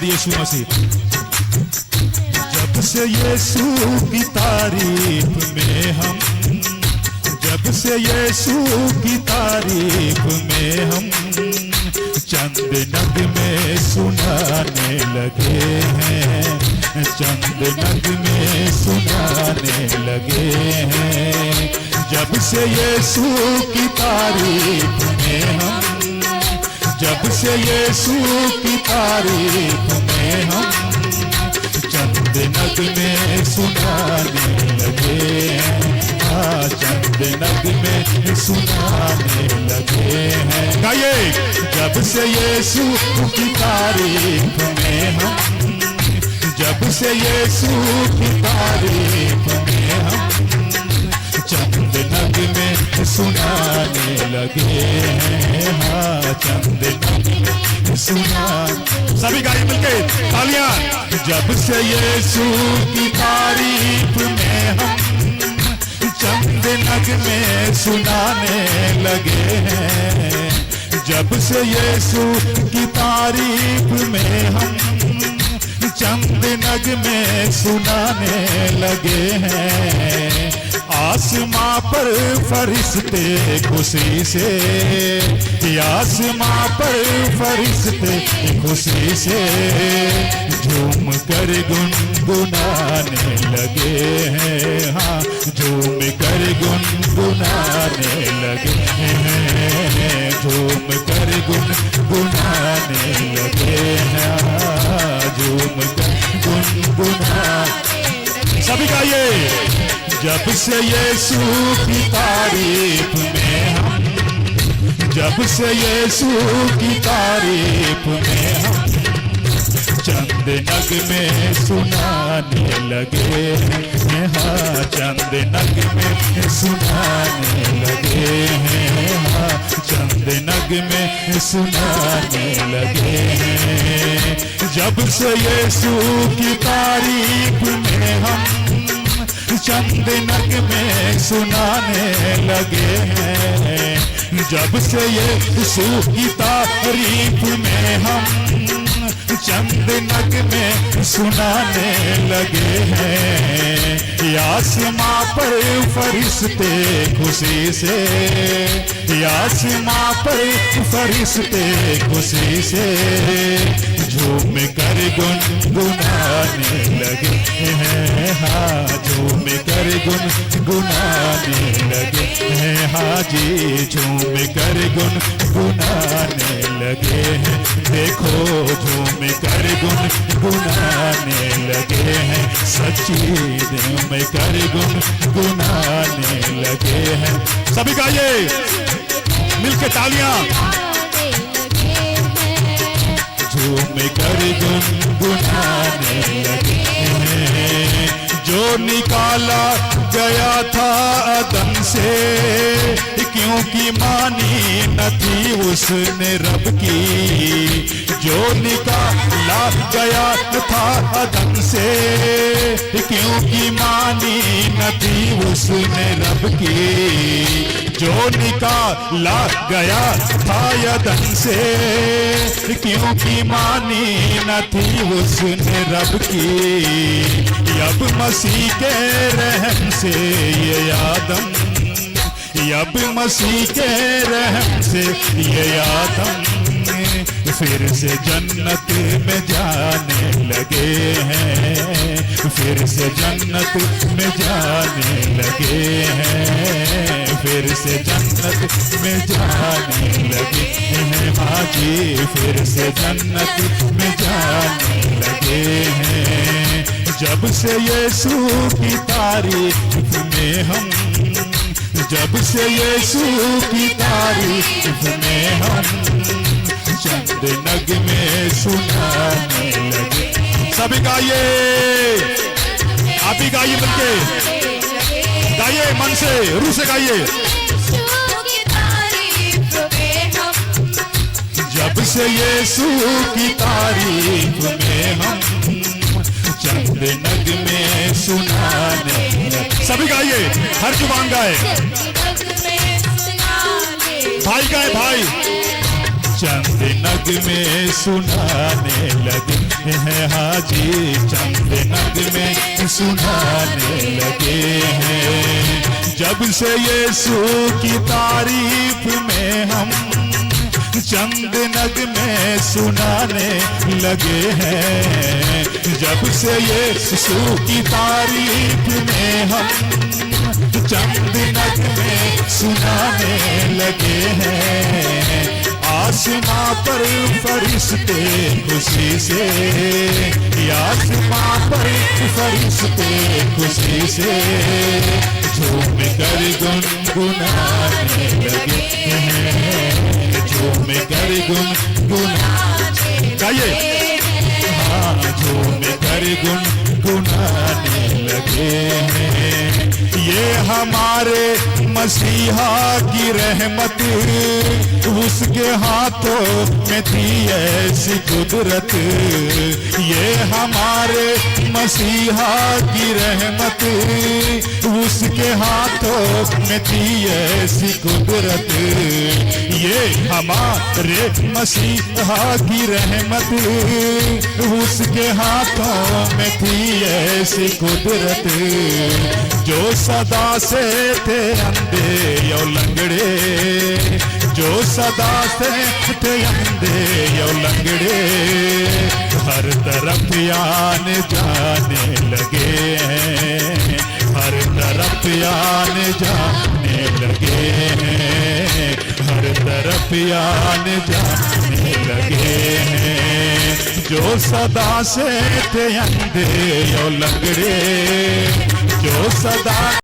यीशु मसीह। जब से यीशु की तारीफ में हम, जब से यीशु की तारीफ में हम चंद नगमे सुनाने लगे हैं, चंद नगमे सुनाने लगे हैं। जब से यीशु की तारीफ में हम, जब से यीशु की तारीफ में हम चंद नगमे सुनाने लगे हैं, चंद नगमे सुनाने लगे हैं। गाइए, जब से यीशु की तारीफ में हम, जब से यीशु की तारीफ में हम चंद नगमे सुनाने लगे हैं, हाँ चंद नगमे सुनाने। सभी गाइए मिलके तालियां। जब से यीशु की तारीफ में हम चंद नगमे सुनाने लगे हैं, जब से यीशु की तारीफ में हम चंद नगमे सुनाने लगे हैं। आसमां पर फरिश्ते खुशी से, आसमां पर फरिश्ते खुशी से झूम कर गुनगुनाने लगे हैं, हाँ झूम कर गुनगुनाने लगे हैं, झूम कर गुनगुनाने लगे हैं, झूम कर गुनगुनाने। सभी गाइए। जब से यीशु की तारीफ में हम, जब से यीशु की तारीफ में हम चंद नगमे सुनाने लगे हैं, हाँ चंद नगमे सुनाने लगे हैं, हाँ चंद नगमे सुनाने लगे हैं। जब से यीशु की तारीफ में हम चंद नगमे सुनाने लगे हैं, जब से यीशु की तारीफ में हम चंद नगमे सुनाने लगे हैं। आसमां पर फरिश्ते खुशी से, आसमां पर फरिश्ते खुशी से झूम कर गुनगुनाने लगे हैं, हाँ झूम कर गुनगुनाने लगे हैं, हाँ जी झूम कर गुनगुनाने लगे हैं। देखो झूम कर गुनगुनाने लगे हैं, सच्ची झूम कर गुनगुनाने लगे हैं। सभी गाइए मिलके तालियां। झूम कर गुनगुनाने लगे हैं। जो निकाला गया था अदन से, क्योंकि मानी न थी उसने रब की। जो निकाला गया था अदन से, क्योंकि मानी न थी उसने रब की। जो निकाला गया था अदन से, क्योंकि मानी न थी उसने रब की। अब मसीह के रहम से ये आदम, अब मसीह के रहम से ये आदम फिर से जन्नत में जाने लगे हैं, फिर से जन्नत में जाने लगे हैं, फिर से जन्नत में जाने लगे हैं। हाँ जी फिर से जन्नत में जाने लगे हैं। जब से यीशु की तारीफ में हम, जब से यीशु की तारीफ में हम चंद नगमे सुनाने लगे। सभी गाइए, आप भी गाइए मिलके, गाइए मन से, रूह से गाइए। जब से यीशु की तारीफ में हम चंद नगमे सुनाने लगे। सभी गाइए, हर जुबान गाए, भाई गाए भाई। चंद नगमे नगमे सुनाने लगे हैं, हाजी चंद नगमे सुनाने लगे हैं। जब से यीशु की तारीफ में हम चंद नगमे सुनाने लगे हैं। जब से यीशु की तारीफ में हम चंद नगमे सुनाने लगे हैं। आसमां पर फरिश्ते खुशी से, आसमां पर फरिश्ते खुशी से झूम कर गुनगुनाने लगे हैं, झूम कर गुनगुनाने गाइए, हाँ झूम कर गुनगुनाने लगे हैं। ये हमारे मसीहा की रहमत, उसके हाथों में थी ऐसी कुदरत। ये हमारे मसीहा की रहमत, उसके हाथों में थी ऐसी कुदरत। ये हमारे मसीहा की रहमत, उसके हाथों में थी ऐसी कुदरत। जो सदा से थे अंधे और लंगड़े, जो सदा से थे अंधे और लंगड़े, हर तरफ आने जाने लगे हैं, हर तरफ आने जाने लगे हैं, हर तरफ आने जाने लगे हैं। जो सदा से थे अंधे और लंगड़े, जो सदा